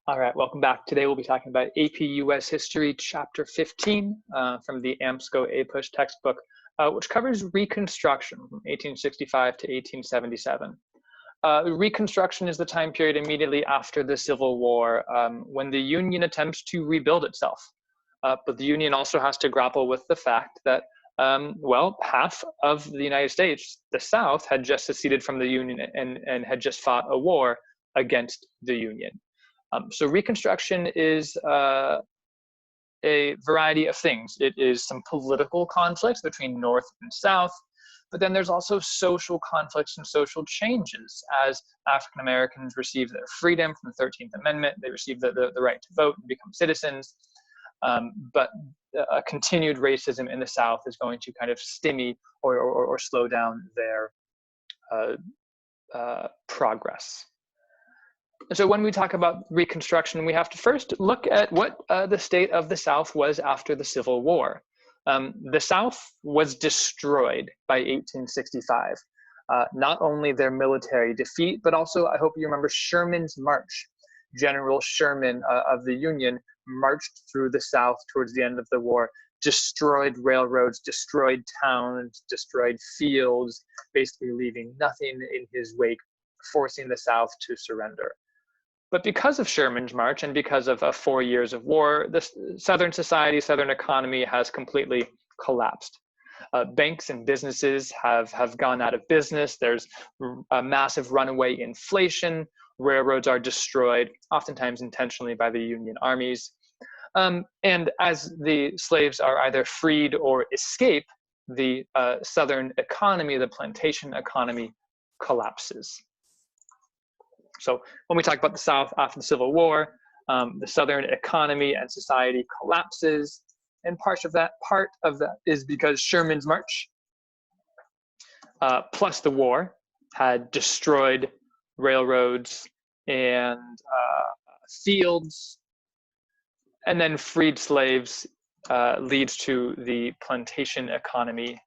All right, welcome back. Today we'll be talking about AP US History, Chapter 15 from the AMSCO APUSH textbook, which covers Reconstruction from 1865 to 1877. Reconstruction is the time period immediately after the Civil War when the Union attempts to rebuild itself. But the Union also has to grapple with the fact that, well, half of the United States, the South, had just seceded from the Union and had just fought a war against the Union. So Reconstruction is a variety of things. It is some political conflicts between North and South, but then there's also social conflicts and social changes as African Americans receive their freedom from the 13th Amendment. They receive the right to vote and become citizens. But continued racism in the South is going to kind of stymie or slow down their progress. And so when we talk about Reconstruction, we have to first look at what the state of the South was after the Civil War. The South was destroyed by 1865. Not only their military defeat, but also, I hope you remember, Sherman's march. General Sherman of the Union marched through the South towards the end of the war, destroyed railroads, destroyed towns, destroyed fields, basically leaving nothing in his wake, forcing the South to surrender. But because of Sherman's march and because of 4 years of war, the Southern society, Southern economy has completely collapsed. Banks and businesses have gone out of business. There's a massive runaway inflation. Railroads are destroyed, oftentimes intentionally by the Union armies. And as the slaves are either freed or escape, the Southern economy, the plantation economy, collapses. So when we talk about the South after the Civil War, the Southern economy and society collapses, and part of that is because Sherman's march, plus the war, had destroyed railroads and fields, and then freed slaves leads to the plantation economy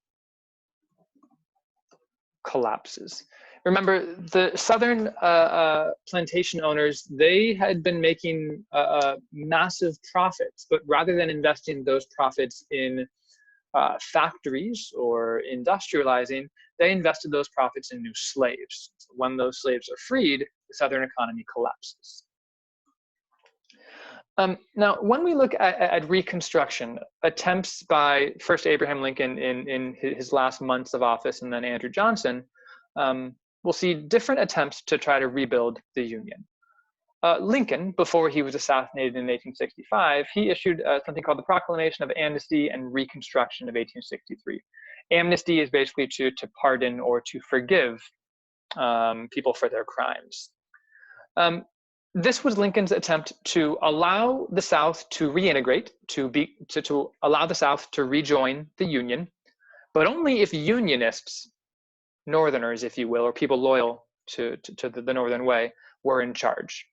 collapses. Remember, the Southern plantation owners, they had been making massive profits, but rather than investing those profits in factories or industrializing, they invested those profits in new slaves. So when those slaves are freed, the Southern economy collapses. Now, when we look at Reconstruction, attempts by first Abraham Lincoln in his last months of office and then Andrew Johnson, we'll see different attempts to try to rebuild the Union. Lincoln, before he was assassinated in 1865, he issued something called the Proclamation of Amnesty and Reconstruction of 1863. Amnesty is basically to pardon or to forgive people for their crimes. This was Lincoln's attempt to allow the South to reintegrate, to allow the South to rejoin the Union, but only if Unionists, Northerners, if you will, or people loyal to the Northern way, were in charge.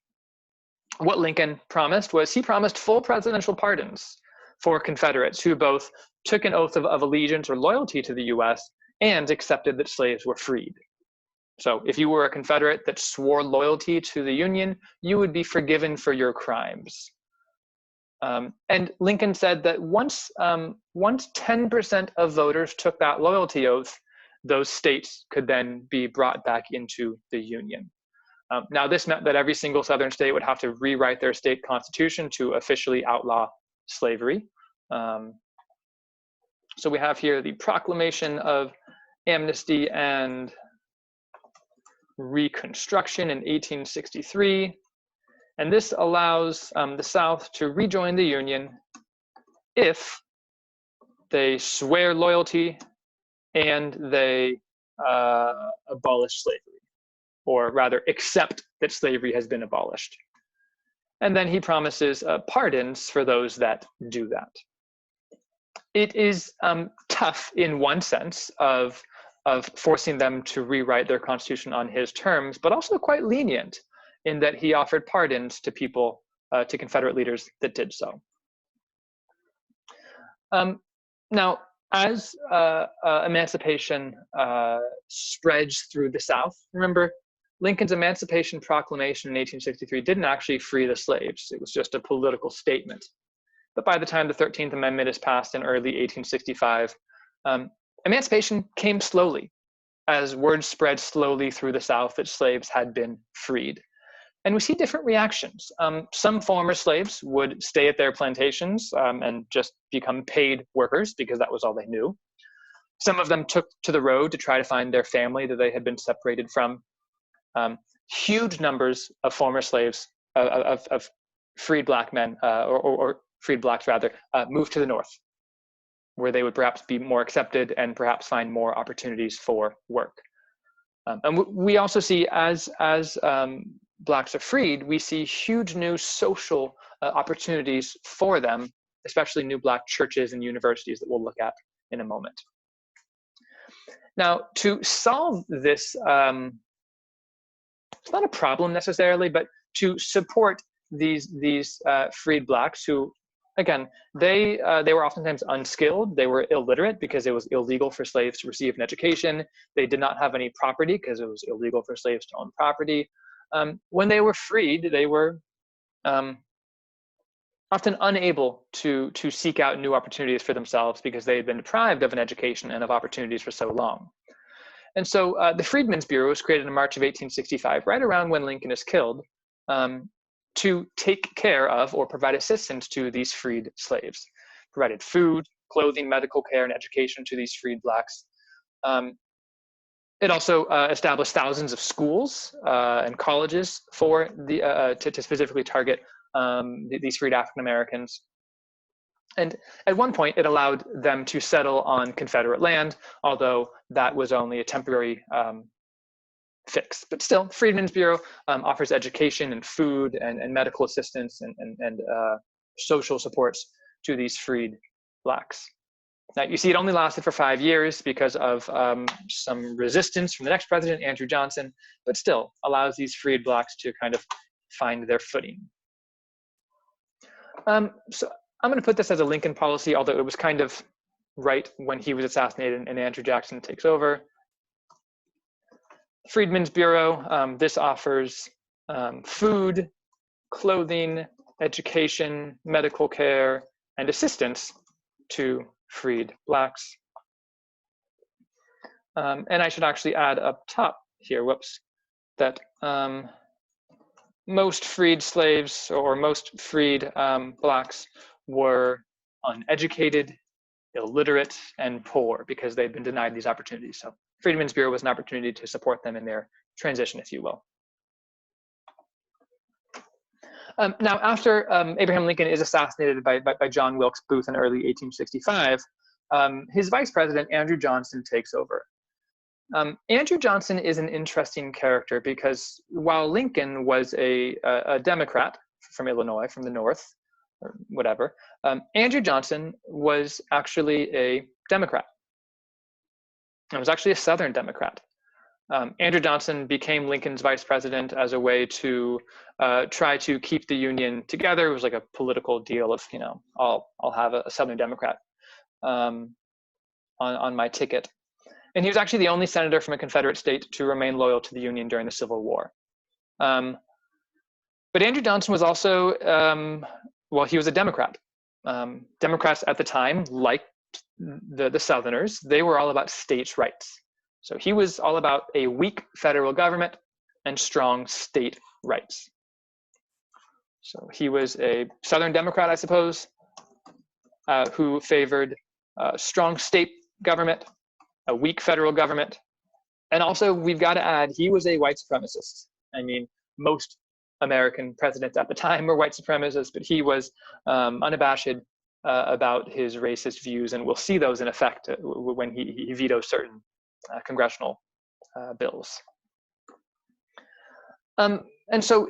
What Lincoln promised was he promised full presidential pardons for Confederates who both took an oath of allegiance or loyalty to the US and accepted that slaves were freed. So if you were a Confederate that swore loyalty to the Union, you would be forgiven for your crimes. And Lincoln said that once 10% of voters took that loyalty oath, those states could then be brought back into the Union. Now, this meant that every single Southern state would have to rewrite their state constitution to officially outlaw slavery. So we have here the Proclamation of Amnesty and Reconstruction in 1863. And this allows the South to rejoin the Union if they swear loyalty and they abolish slavery, or rather accept that slavery has been abolished. And then he promises pardons for those that do that. It is tough in one sense of forcing them to rewrite their constitution on his terms, but also quite lenient in that he offered pardons to people, to Confederate leaders that did so. Now, as emancipation spreads through the South, remember, Lincoln's Emancipation Proclamation in 1863 didn't actually free the slaves. It was just a political statement. But by the time the 13th Amendment is passed in early 1865, emancipation came slowly, as word spread slowly through the South that slaves had been freed. And we see different reactions. Some former slaves would stay at their plantations and just become paid workers because that was all they knew. Some of them took to the road to try to find their family that they had been separated from. Huge numbers of former slaves, of freed black men, or freed blacks rather, moved to the North, where they would perhaps be more accepted and perhaps find more opportunities for work. And we also see as blacks are freed, we see huge new social opportunities for them, especially new black churches and universities that we'll look at in a moment. Now, to solve this, it's not a problem necessarily, but to support these freed blacks who, again, they were oftentimes unskilled. They were illiterate because it was illegal for slaves to receive an education. They did not have any property because it was illegal for slaves to own property. When they were freed, they were often unable to seek out new opportunities for themselves because they had been deprived of an education and of opportunities for so long. And so the Freedmen's Bureau was created in March of 1865, right around when Lincoln is killed, to take care of or provide assistance to these freed slaves. Provided food, clothing, medical care, and education to these freed blacks. It also established thousands of schools and colleges for to specifically target these freed African Americans. And at one point, it allowed them to settle on Confederate land, although that was only a temporary fix. But still, Freedmen's Bureau offers education and food and medical assistance and social supports to these freed blacks. Now, you see it only lasted for 5 years because of some resistance from the next president, Andrew Johnson, but still allows these freed blacks to kind of find their footing. So I'm going to put this as a Lincoln policy, although it was kind of right when he was assassinated and Andrew Jackson takes over. Freedmen's Bureau, this offers food, clothing, education, medical care, and assistance to freed blacks. And I should actually add up top here, whoops, that most freed slaves or most freed blacks were uneducated, illiterate, and poor because they'd been denied these opportunities. So Freedmen's Bureau was an opportunity to support them in their transition, if you will. Now, after Abraham Lincoln is assassinated by John Wilkes Booth in early 1865, his vice president, Andrew Johnson, takes over. Andrew Johnson is an interesting character because while Lincoln was a Democrat from Illinois, from the North, or whatever, Andrew Johnson was actually a Democrat. It was actually a Southern Democrat. Andrew Johnson became Lincoln's vice president as a way to try to keep the Union together. It was like a political deal of, you know, I'll have a Southern Democrat on my ticket. And he was actually the only senator from a Confederate state to remain loyal to the Union during the Civil War. But Andrew Johnson was also, well, he was a Democrat. Democrats at the time liked the Southerners. They were all about states' rights. So he was all about a weak federal government and strong state rights. So he was a Southern Democrat, I suppose, who favored strong state government, a weak federal government. And also, we've got to add, he was a white supremacist. I mean, most American presidents at the time were white supremacists, but he was unabashed about his racist views, and we'll see those in effect when he vetoes certain congressional bills. And so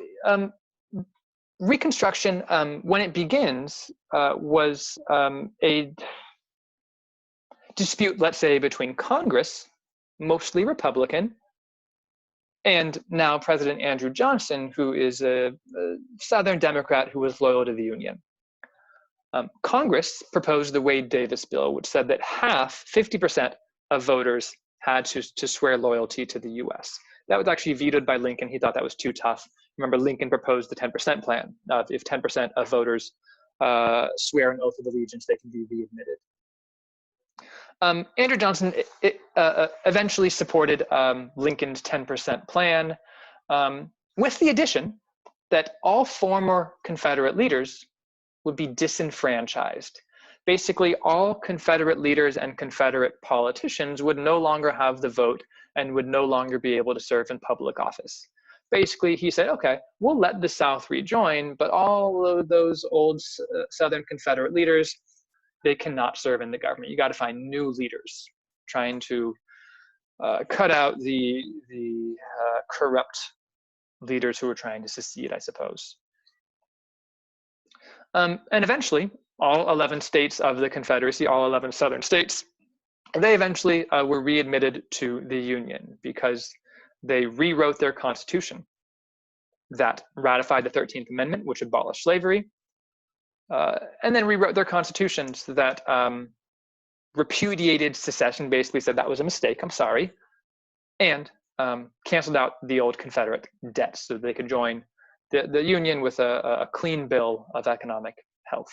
Reconstruction, when it begins, was a dispute, let's say, between Congress, mostly Republican, and now President Andrew Johnson, who is a Southern Democrat who was loyal to the Union. Congress proposed the Wade-Davis bill, which said that 50% of voters had to swear loyalty to the US. That was actually vetoed by Lincoln. He thought that was too tough. Remember, Lincoln proposed the 10% plan. If 10% of voters swear an oath of allegiance, they can be readmitted. Andrew Johnson eventually supported Lincoln's 10% plan, with the addition that all former Confederate leaders would be disenfranchised. Basically, all Confederate leaders and Confederate politicians would no longer have the vote and would no longer be able to serve in public office. Basically, he said, okay, we'll let the South rejoin, but all of those old Southern Confederate leaders, they cannot serve in the government. You got to find new leaders, trying to cut out the corrupt leaders who were trying to secede, I suppose. And eventually, all 11 states of the Confederacy, all 11 Southern states, they eventually were readmitted to the Union because they rewrote their constitution that ratified the 13th Amendment, which abolished slavery, and then rewrote their constitutions that repudiated secession, basically said that was a mistake, I'm sorry, and canceled out the old Confederate debt so they could join the Union with a clean bill of economic health.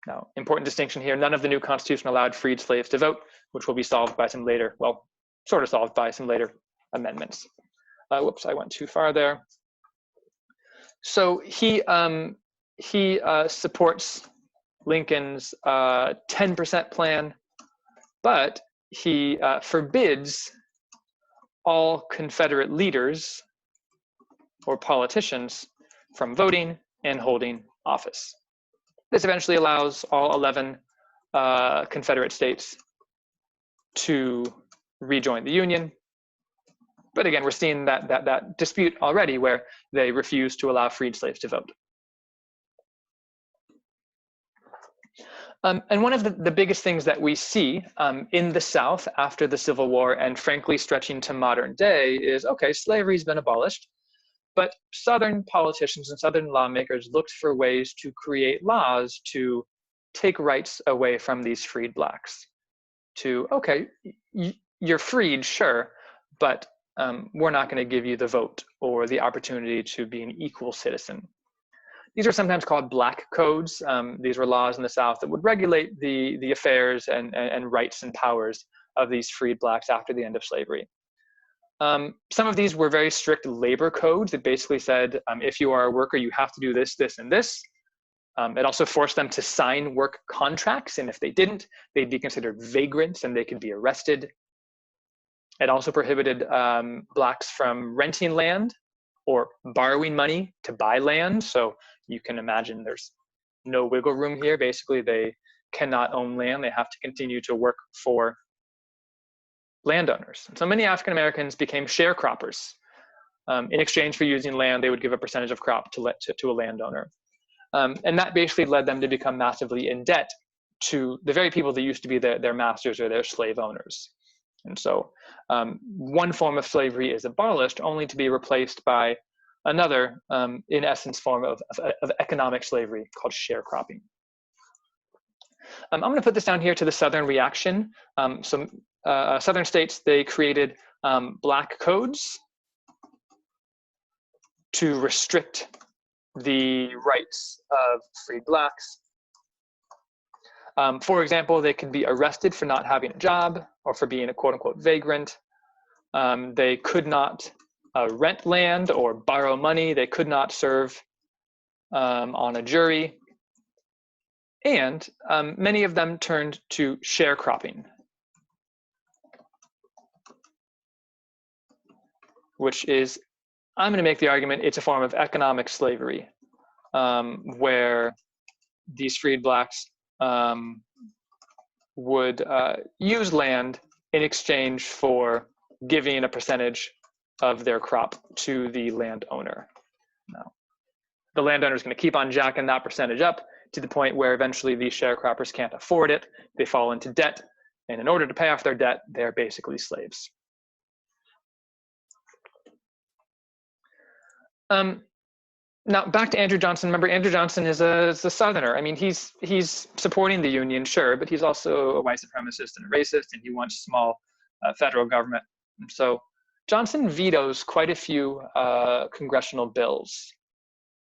Now, important distinction here, none of the new Constitution allowed freed slaves to vote, which will be solved by some later, well, sort of solved by some later amendments. Whoops, I went too far there. So he supports Lincoln's 10% plan, but he forbids all Confederate leaders or politicians from voting and holding office. This eventually allows all 11 Confederate states to rejoin the Union. But again, we're seeing that dispute already where they refuse to allow freed slaves to vote. And one of the biggest things that we see in the South after the Civil War, and frankly stretching to modern day, is, okay, slavery's been abolished, but Southern politicians and Southern lawmakers looked for ways to create laws to take rights away from these freed blacks. To, okay, you're freed, sure, but we're not going to give you the vote or the opportunity to be an equal citizen. These are sometimes called black codes. These were laws in the South that would regulate the affairs and rights and powers of these freed blacks after the end of slavery. Some of these were very strict labor codes that basically said, if you are a worker, you have to do this, this, and this. It also forced them to sign work contracts, and if they didn't, they'd be considered vagrants and they could be arrested. It also prohibited blacks from renting land or borrowing money to buy land. So you can imagine there's no wiggle room here. Basically, they cannot own land. They have to continue to work for landowners. So many African Americans became sharecroppers. In exchange for using land, they would give a percentage of crop to a landowner. And that basically led them to become massively in debt to the very people that used to be their masters or their slave owners. And so one form of slavery is abolished only to be replaced by another, in essence, form of economic slavery called sharecropping. I'm going to put this down here to the Southern reaction. Southern states, they created black codes to restrict the rights of freed blacks. For example, they could be arrested for not having a job or for being a quote-unquote vagrant. They could not rent land or borrow money. They could not serve on a jury. And many of them turned to sharecropping, which is, I'm going to make the argument, it's a form of economic slavery, where these freed blacks would use land in exchange for giving a percentage of their crop to the landowner. Now, the landowner is going to keep on jacking that percentage up to the point where eventually these sharecroppers can't afford it. They fall into debt, and in order to pay off their debt, they're basically slaves. Now back to Andrew Johnson. Remember, Andrew Johnson is a Southerner. I mean, he's supporting the Union, sure, but he's also a white supremacist and a racist, and he wants small federal government. And so Johnson vetoes quite a few congressional bills.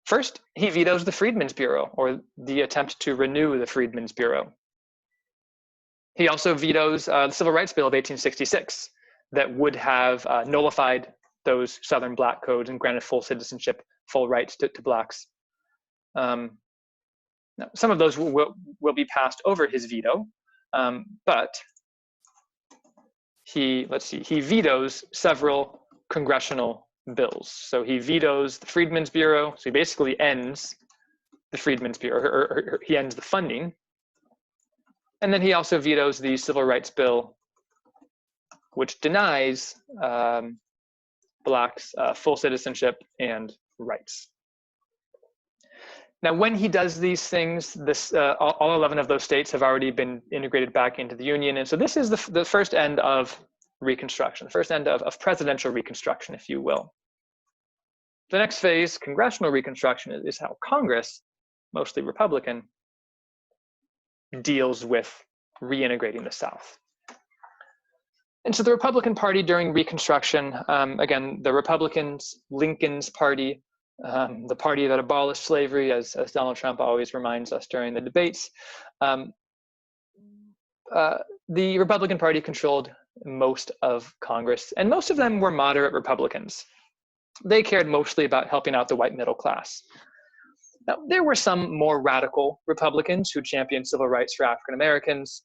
First, he vetoes the Freedmen's Bureau, or the attempt to renew the Freedmen's Bureau. He also vetoes the Civil Rights Bill of 1866 that would have nullified those Southern Black codes and granted full citizenship, full rights to Blacks. Now, some of those will be passed over his veto, but he vetoes several congressional bills. So he vetoes the Freedmen's Bureau. So he basically ends the Freedmen's Bureau, or he ends the funding. And then he also vetoes the Civil Rights Bill, which denies Blacks full citizenship and rights. Now, when he does these things, all 11 of those states have already been integrated back into the Union. And so this is the first end of Reconstruction, the first end of presidential Reconstruction, if you will. The next phase, Congressional Reconstruction, is how Congress, mostly Republican, deals with reintegrating the South. And so the Republican Party during Reconstruction, again, the Republicans, Lincoln's party, the party that abolished slavery, as Donald Trump always reminds us during the debates, the Republican Party controlled most of Congress, and most of them were moderate Republicans. They cared mostly about helping out the white middle class. Now, there were some more radical Republicans who championed civil rights for African Americans,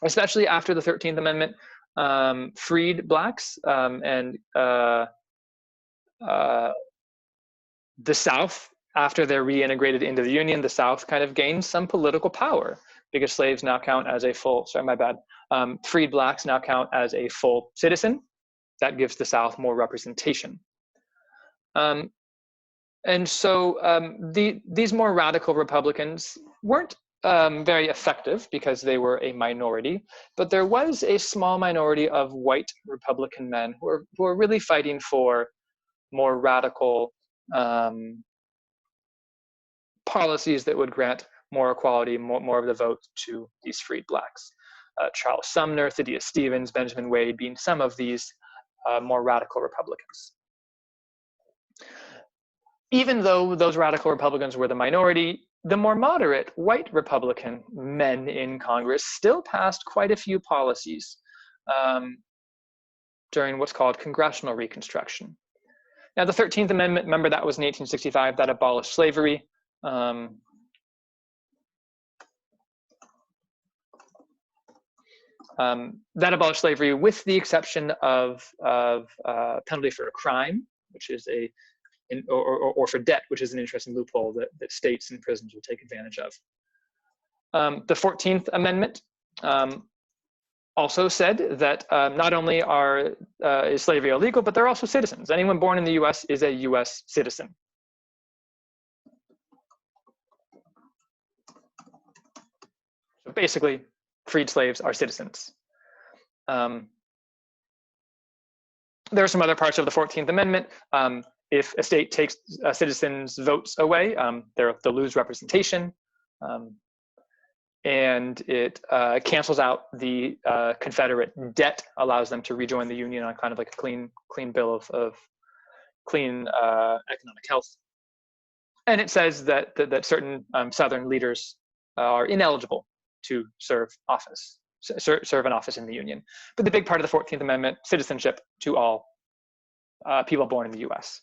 especially after the 13th Amendment freed Blacks, and the South, after they're reintegrated into the Union, the South kind of gained some political power because slaves now count as a full, freed Blacks now count as a full citizen. That gives the South more representation. And so these more radical Republicans weren't very effective because they were a minority, but there was a small minority of white Republican men who were really fighting for more radical policies that would grant more equality, more of the vote to these freed Blacks. Charles Sumner, Thaddeus Stevens, Benjamin Wade being some of these more radical Republicans. Even though those radical Republicans were the minority, the more moderate white Republican men in Congress still passed quite a few policies during what's called Congressional Reconstruction. Now, the 13th Amendment, remember that was in 1865, that abolished slavery. That abolished slavery with the exception of penalty for a crime, which is or for debt, which is an interesting loophole that states and prisons will take advantage of. The 14th Amendment also said that not only is slavery illegal, but they're also citizens. Anyone born in the US is a US citizen. So basically, freed slaves are citizens. There are some other parts of the 14th Amendment. If a state takes a citizen's votes away, they'll lose representation. And it cancels out the Confederate debt, allows them to rejoin the Union on kind of like a clean bill of clean economic health. And it says that certain Southern leaders are ineligible to serve an office in the Union. But the big part of the 14th Amendment, citizenship to all people born in the US.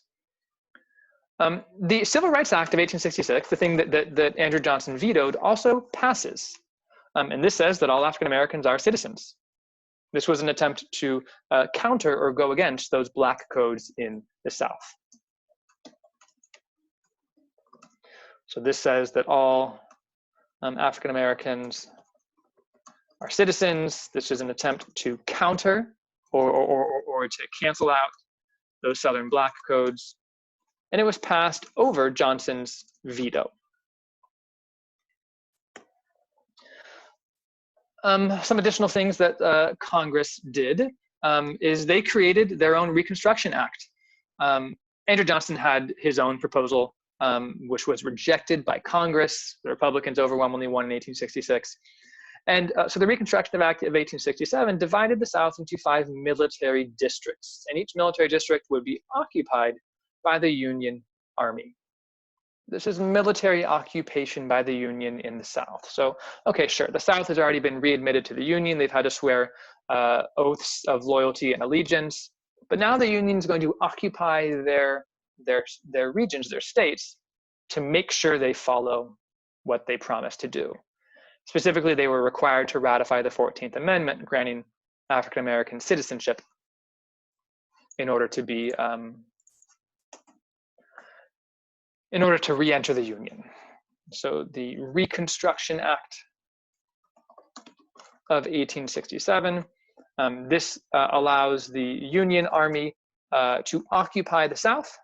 The Civil Rights Act of 1866, the thing that Andrew Johnson vetoed, also passes. And this says that all African Americans are citizens. This was an attempt to counter or go against those Black codes in the South. So this says that all African Americans are citizens. This is an attempt to counter or to cancel out those Southern Black codes. And it was passed over Johnson's veto. Some additional things that Congress did is they created their own Reconstruction Act. Andrew Johnson had his own proposal, which was rejected by Congress. The Republicans overwhelmingly won in 1866. And so the Reconstruction Act of 1867 divided the South into 5 military districts, and each military district would be occupied by the Union Army. This is military occupation by the Union in the South. So, okay, sure, the South has already been readmitted to the Union. They've had to swear oaths of loyalty and allegiance, but now the Union is going to occupy their regions, their states, to make sure they follow what they promised to do. Specifically, they were required to ratify the 14th Amendment, granting African American citizenship in order to be in order to re-enter the Union. So the Reconstruction Act of 1867, this allows the Union Army to occupy the South.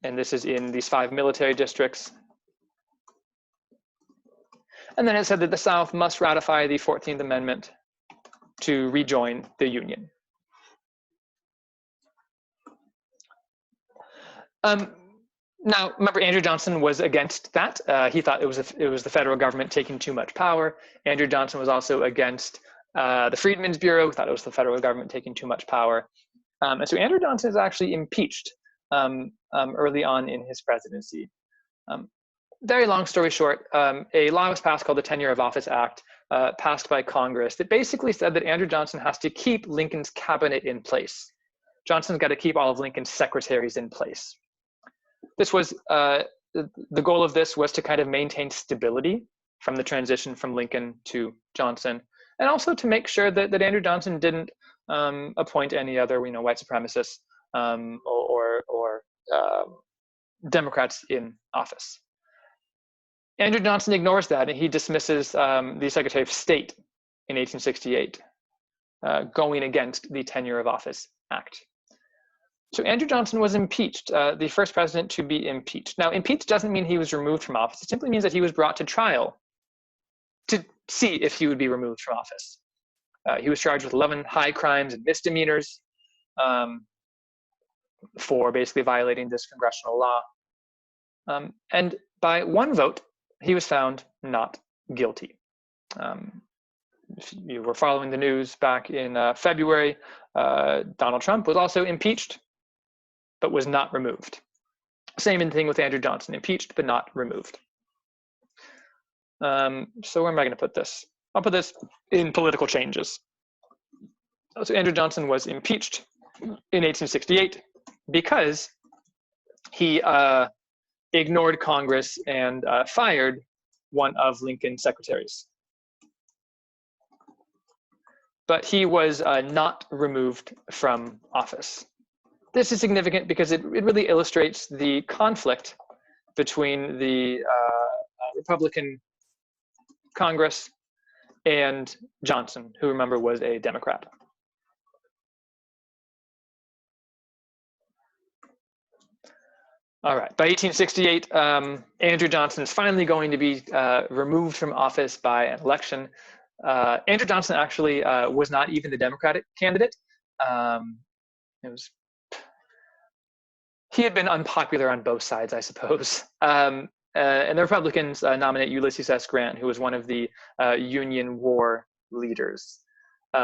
And this is in these 5 military districts. And then it said that the South must ratify the 14th Amendment to rejoin the Union. Now, remember, Andrew Johnson was against that. He thought it was the federal government taking too much power. Andrew Johnson was also against the Freedmen's Bureau, thought it was the federal government taking too much power. And so Andrew Johnson is actually impeached early on in his presidency. Very long story short, a law was passed called the Tenure of Office Act, passed by Congress, that basically said that Andrew Johnson has to keep Lincoln's cabinet in place. Johnson's got to keep all of Lincoln's secretaries in place. This was, the goal of this was to kind of maintain stability from the transition from Lincoln to Johnson, and also to make sure that Andrew Johnson didn't appoint any other, white supremacists or Democrats in office. Andrew Johnson ignores that, and he dismisses the Secretary of State in 1868, going against the Tenure of Office Act. So Andrew Johnson was impeached, the first president to be impeached. Now, impeached doesn't mean he was removed from office. It simply means that he was brought to trial to see if he would be removed from office. He was charged with 11 high crimes and misdemeanors for basically violating this congressional law. And by one vote, he was found not guilty. If you were following the news back in February, Donald Trump was also impeached, but was not removed. Same thing with Andrew Johnson, impeached but not removed. So where am I going to put this? I'll put this in political changes. So Andrew Johnson was impeached in 1868 because he ignored Congress and fired one of Lincoln's secretaries. But he was not removed from office. This is significant because it really illustrates the conflict between the Republican Congress and Johnson, who, remember, was a Democrat. All right, by 1868, Andrew Johnson is finally going to be removed from office by an election. Andrew Johnson actually was not even the Democratic candidate. He had been unpopular on both sides, I suppose. And the Republicans nominate Ulysses S. Grant, who was one of the Union War leaders.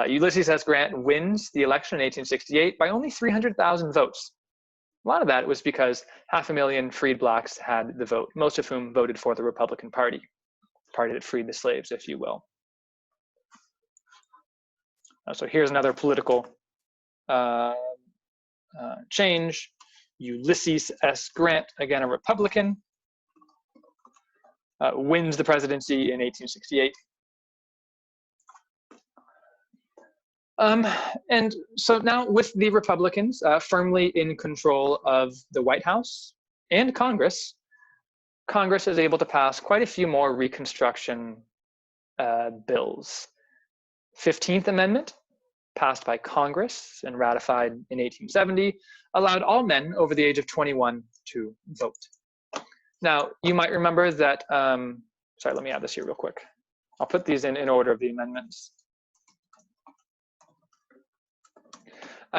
Ulysses S. Grant wins the election in 1868 by only 300,000 votes. A lot of that was because 500,000 freed blacks had the vote, most of whom voted for the Republican Party, the party that freed the slaves, if you will. So here's another political change. Ulysses S. Grant, again a Republican, wins the presidency in 1868. And so now with the Republicans firmly in control of the White House and Congress, Congress is able to pass quite a few more Reconstruction bills. 15th Amendment, passed by Congress and ratified in 1870, allowed all men over the age of 21 to vote. Now, you might remember that, sorry, let me add this here real quick. I'll put these in order of the amendments.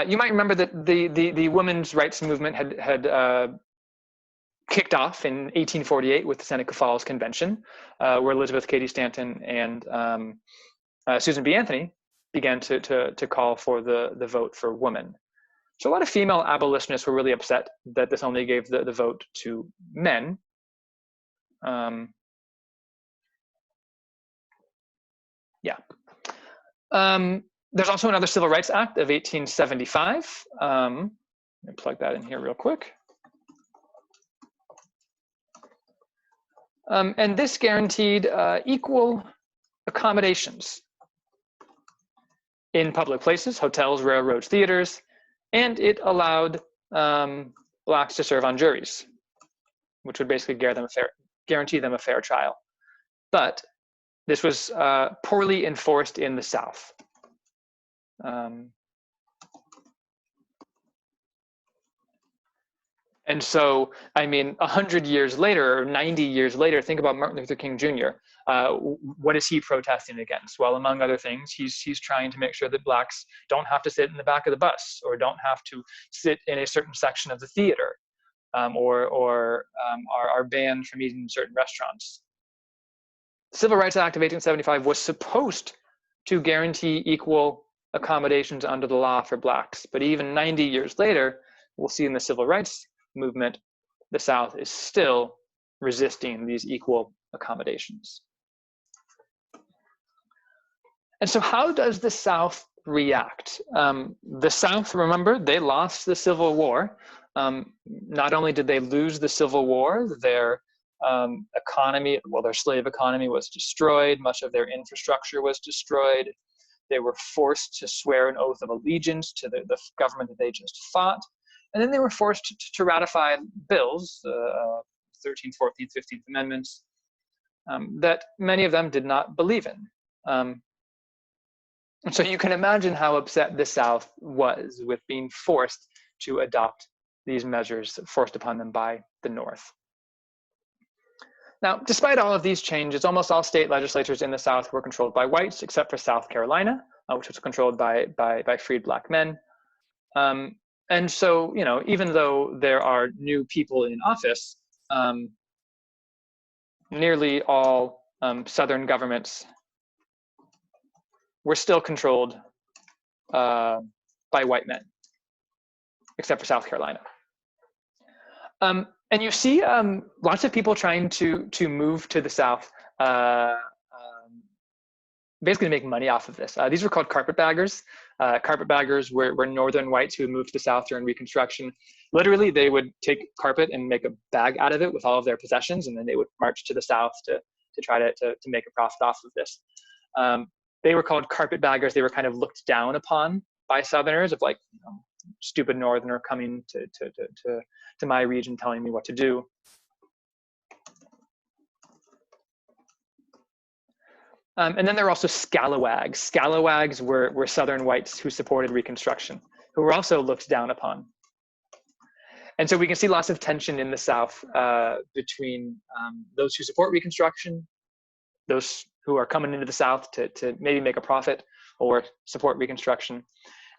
You might remember that the women's rights movement had kicked off in 1848 with the Seneca Falls Convention, where Elizabeth Cady Stanton and Susan B. Anthony began to call for the vote for women. So a lot of female abolitionists were really upset that this only gave the vote to men. There's also another Civil Rights Act of 1875. Let me plug that in here real quick. And this guaranteed equal accommodations in public places, hotels, railroads, theaters, and it allowed blacks to serve on juries, which would basically guarantee them a fair trial. But this was poorly enforced in the South. And so, I mean, 100 years later, or 90 years later, think about Martin Luther King Jr. What is he protesting against? Well, among other things, he's trying to make sure that blacks don't have to sit in the back of the bus, or don't have to sit in a certain section of the theater, or are banned from eating in certain restaurants. The Civil Rights Act of 1875 was supposed to guarantee equal accommodations under the law for blacks, but even 90 years later, we'll see in the Civil Rights movement, the South is still resisting these equal accommodations. And so how does the South react? The South, remember, they lost the Civil War. Not only did they lose the Civil War, their economy, well, their slave economy was destroyed, much of their infrastructure was destroyed. They were forced to swear an oath of allegiance to the government that they just fought. And then they were forced to ratify bills, 13th, 14th, 15th Amendments, that many of them did not believe in. And so you can imagine how upset the South was with being forced to adopt these measures forced upon them by the North. Now, despite all of these changes, almost all state legislatures in the South were controlled by whites, except for South Carolina, which was controlled by freed black men. And so, you know, even though there are new people in office, nearly all Southern governments were still controlled by white men, except for South Carolina. And you see lots of people trying to move to the South, basically to make money off of this. These were called carpetbaggers. Carpetbaggers were northern whites who moved to the South during Reconstruction. Literally, they would take carpet and make a bag out of it with all of their possessions, and then they would march to the South to try to make a profit off of this. They were called carpetbaggers. They were kind of looked down upon by Southerners, of like, you know, stupid Northerner coming to my region telling me what to do. And then there were also scalawags. Scalawags were Southern whites who supported Reconstruction, who were also looked down upon. And so we can see lots of tension in the South between those who support Reconstruction, those who are coming into the South to maybe make a profit or support Reconstruction,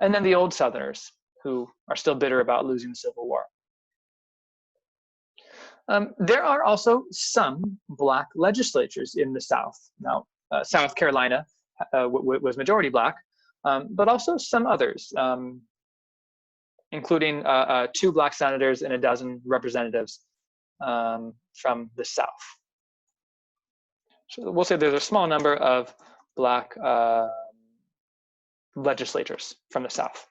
and then the old Southerners who are still bitter about losing the Civil War. There are also some black legislatures in the South. Now, South Carolina was majority black, but also some others, including 2 black senators and a dozen representatives from the South. So we'll say there's a small number of black legislators from the South.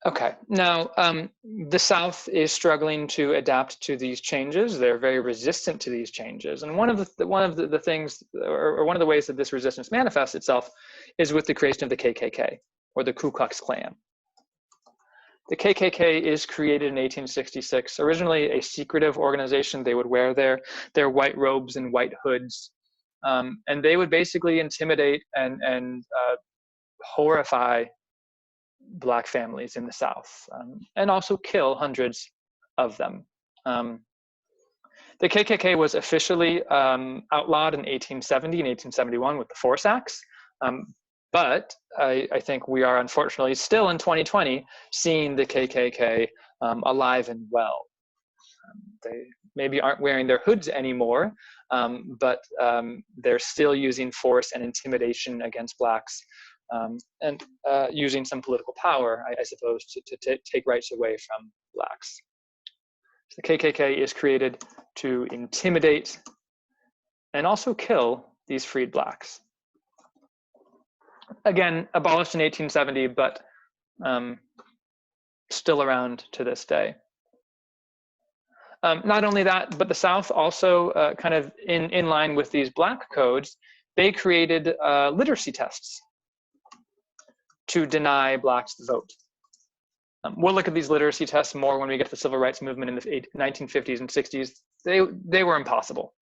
Okay, now the South is struggling to adapt to these changes. They're very resistant to these changes, and one of the things, or one of the ways that this resistance manifests itself, is with the creation of the KKK, or the Ku Klux Klan. The KKK is created in 1866. Originally a secretive organization. They would wear their white robes and white hoods, and they would basically intimidate and horrify black families in the South, and also kill hundreds of them. The KKK was officially outlawed in 1870 and 1871 with the Force Acts. But I think we are unfortunately still in 2020 seeing the KKK alive and well. They maybe aren't wearing their hoods anymore, but they're still using force and intimidation against Blacks, and using some political power, I suppose, to take rights away from Blacks. So the KKK is created to intimidate and also kill these freed Blacks. Again, abolished in 1870, but still around to this day. Not only that, but the South also, kind of in line with these Black codes, they created literacy tests to deny Blacks the vote. We'll look at these literacy tests more when we get to the civil rights movement in the 1950s and 60s. They were impossible.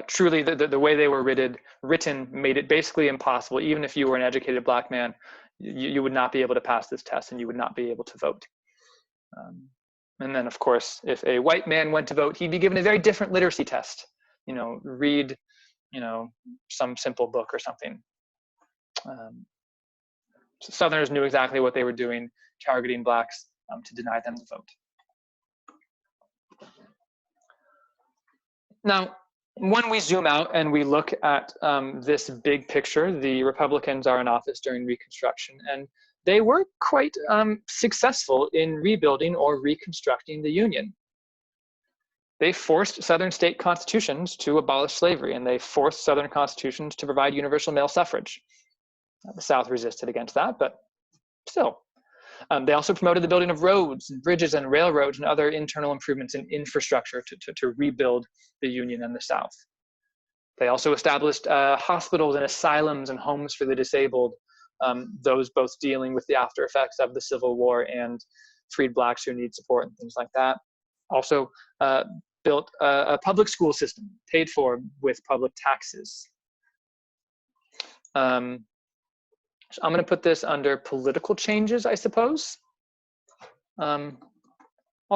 Truly, the way they were written made it basically impossible. Even if you were an educated Black man, you would not be able to pass this test, and you would not be able to vote. And then, of course, if a white man went to vote, he'd be given a very different literacy test. You know, read, you know, some simple book or something. So Southerners knew exactly what they were doing, targeting Blacks to deny them the vote. Now, when we zoom out and we look at this big picture, the Republicans are in office during Reconstruction, and they were quite successful in rebuilding or reconstructing the Union. They forced Southern state constitutions to abolish slavery, and they forced Southern constitutions to provide universal male suffrage. The South resisted against that, but still. They also promoted the building of roads, and bridges, and railroads, and other internal improvements in infrastructure to rebuild the Union and the South. They also established hospitals and asylums and homes for the disabled, those both dealing with the after effects of the Civil War and freed Blacks who need support and things like that. Also built a public school system paid for with public taxes. So I'm going to put this under political changes, I suppose. I'll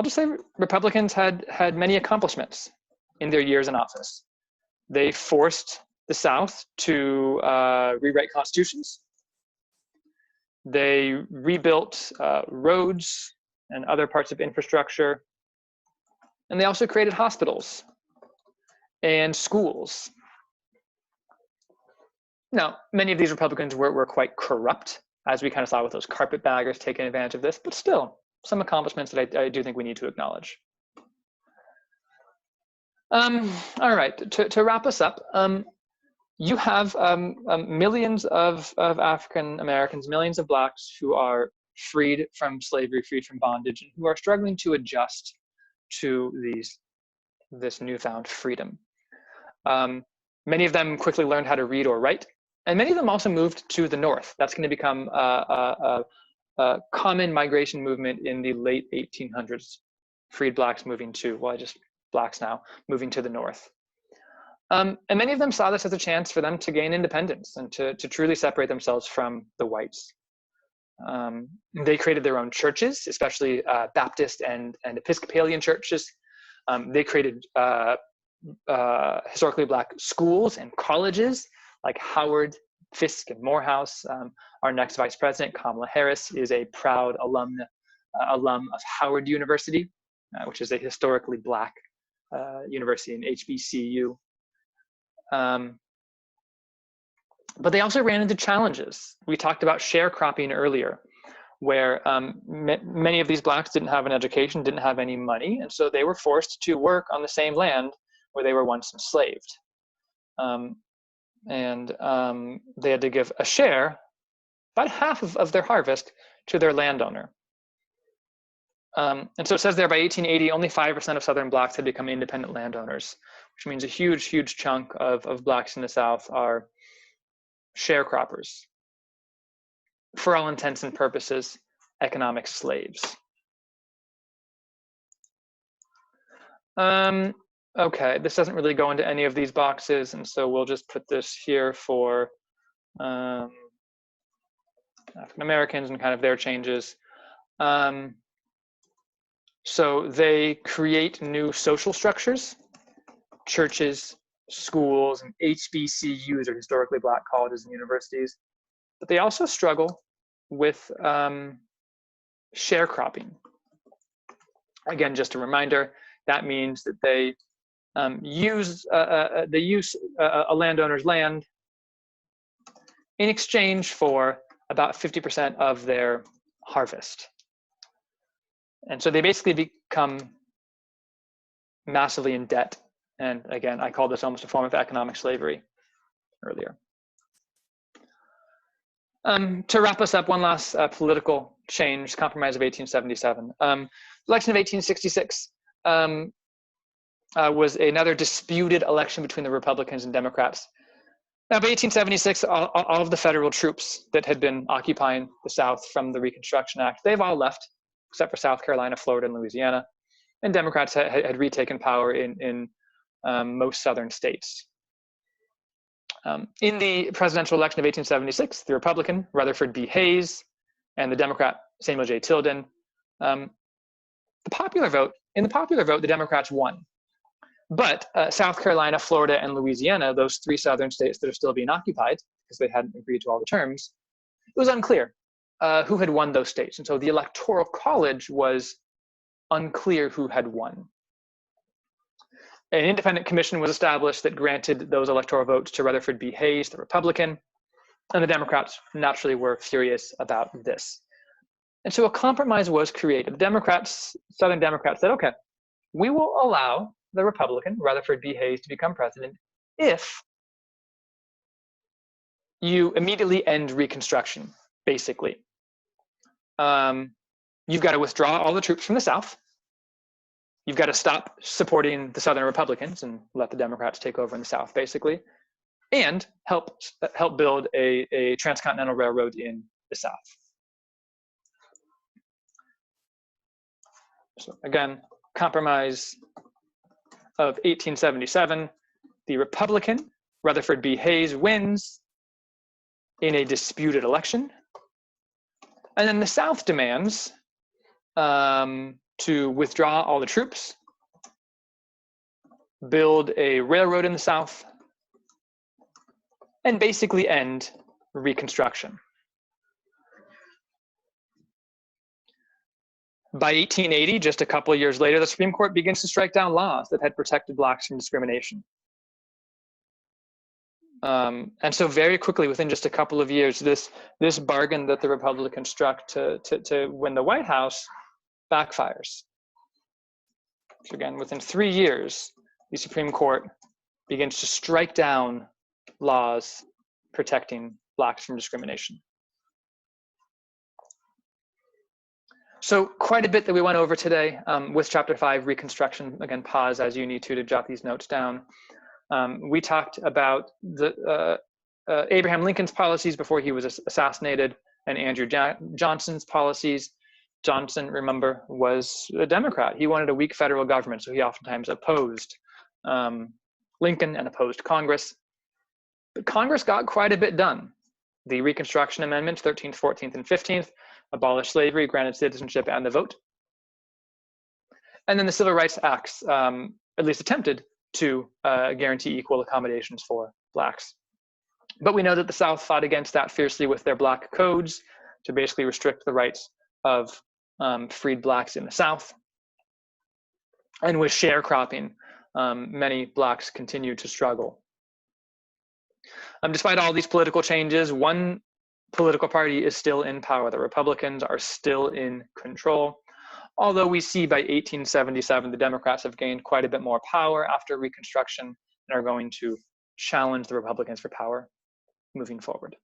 just say Republicans had many accomplishments in their years in office. They forced the South to rewrite constitutions. They rebuilt roads and other parts of infrastructure. And they also created hospitals and schools. Now, many of these Republicans were quite corrupt, as we kind of saw with those carpetbaggers taking advantage of this, but still, some accomplishments that I do think we need to acknowledge. All right, to wrap us up, you have millions of African Americans, millions of Blacks who are freed from slavery, freed from bondage, and who are struggling to adjust to this newfound freedom. Many of them quickly learned how to read or write, and many of them also moved to the North. That's going to become a common migration movement in the late 1800s. Freed Blacks moving to, well, just Blacks now, moving to the North. And many of them saw this as a chance for them to gain independence and to truly separate themselves from the whites. They created their own churches, especially Baptist and Episcopalian churches. They created historically Black schools and colleges like Howard, Fisk, and Morehouse. Our next vice president, Kamala Harris, is a proud alum of Howard University, which is a historically Black university, an HBCU. But they also ran into challenges. We talked about sharecropping earlier, where many of these Blacks didn't have an education, didn't have any money, and so they were forced to work on the same land where they were once enslaved. They had to give a share, about half of their harvest, to their landowner. And so it says there by 1880, only 5% of Southern Blacks had become independent landowners, which means a huge, huge chunk of Blacks in the South are sharecroppers. For all intents and purposes, economic slaves. Okay, this doesn't really go into any of these boxes, and so we'll just put this here for African Americans and kind of their changes. So they create new social structures, churches, schools and HBCUs, or historically black colleges and universities, but they also struggle with sharecropping. Again, just a reminder, that means that they use a landowner's land in exchange for about 50% of their harvest. And so they basically become massively in debt. And again, I called this almost a form of economic slavery earlier. To wrap us up, one last political change, Compromise of 1877. Election of 1866 was another disputed election between the Republicans and Democrats. Now, by 1876, all of the federal troops that had been occupying the South from the Reconstruction Act, they've all left, except for South Carolina, Florida, and Louisiana. And Democrats had retaken power in most southern states. In the presidential election of 1876, the Republican, Rutherford B. Hayes, and the Democrat, Samuel J. Tilden, in the popular vote, the Democrats won. But South Carolina, Florida, and Louisiana, those three southern states that are still being occupied because they hadn't agreed to all the terms, it was unclear who had won those states. And so the Electoral College was unclear who had won. An independent commission was established that granted those electoral votes to Rutherford B. Hayes, the Republican, and the Democrats naturally were furious about this. And so a compromise was created. The Democrats, Southern Democrats said, okay, we will allow the Republican, Rutherford B. Hayes, to become president if you immediately end Reconstruction, basically. You've got to withdraw all the troops from the South. You've got to stop supporting the Southern Republicans and let the Democrats take over in the South, basically, and help build a transcontinental railroad in the South. So again, Compromise of 1877, the Republican, Rutherford B. Hayes, wins in a disputed election. And then the South demands to withdraw all the troops, build a railroad in the South, and basically end Reconstruction. By 1880, just a couple of years later, the Supreme Court begins to strike down laws that had protected blacks from discrimination. And so very quickly, within just a couple of years, this bargain that the Republicans struck to win the White House backfires. So again, within 3 years, the Supreme Court begins to strike down laws protecting blacks from discrimination. So quite a bit that we went over today with Chapter 5, Reconstruction. Again, pause as you need to jot these notes down. We talked about the Abraham Lincoln's policies before he was assassinated, and Andrew Johnson's policies. Johnson, remember, was a Democrat. He wanted a weak federal government, so he oftentimes opposed Lincoln and opposed Congress. But Congress got quite a bit done. The Reconstruction Amendments, 13th, 14th, and 15th, abolished slavery, granted citizenship and the vote. And then the Civil Rights Acts at least attempted to guarantee equal accommodations for blacks. But we know that the South fought against that fiercely with their black codes to basically restrict the rights of freed blacks in the South. And with sharecropping, many blacks continued to struggle. Despite all these political changes, one political party is still in power. The Republicans are still in control. Although we see by 1877, the Democrats have gained quite a bit more power after Reconstruction and are going to challenge the Republicans for power moving forward.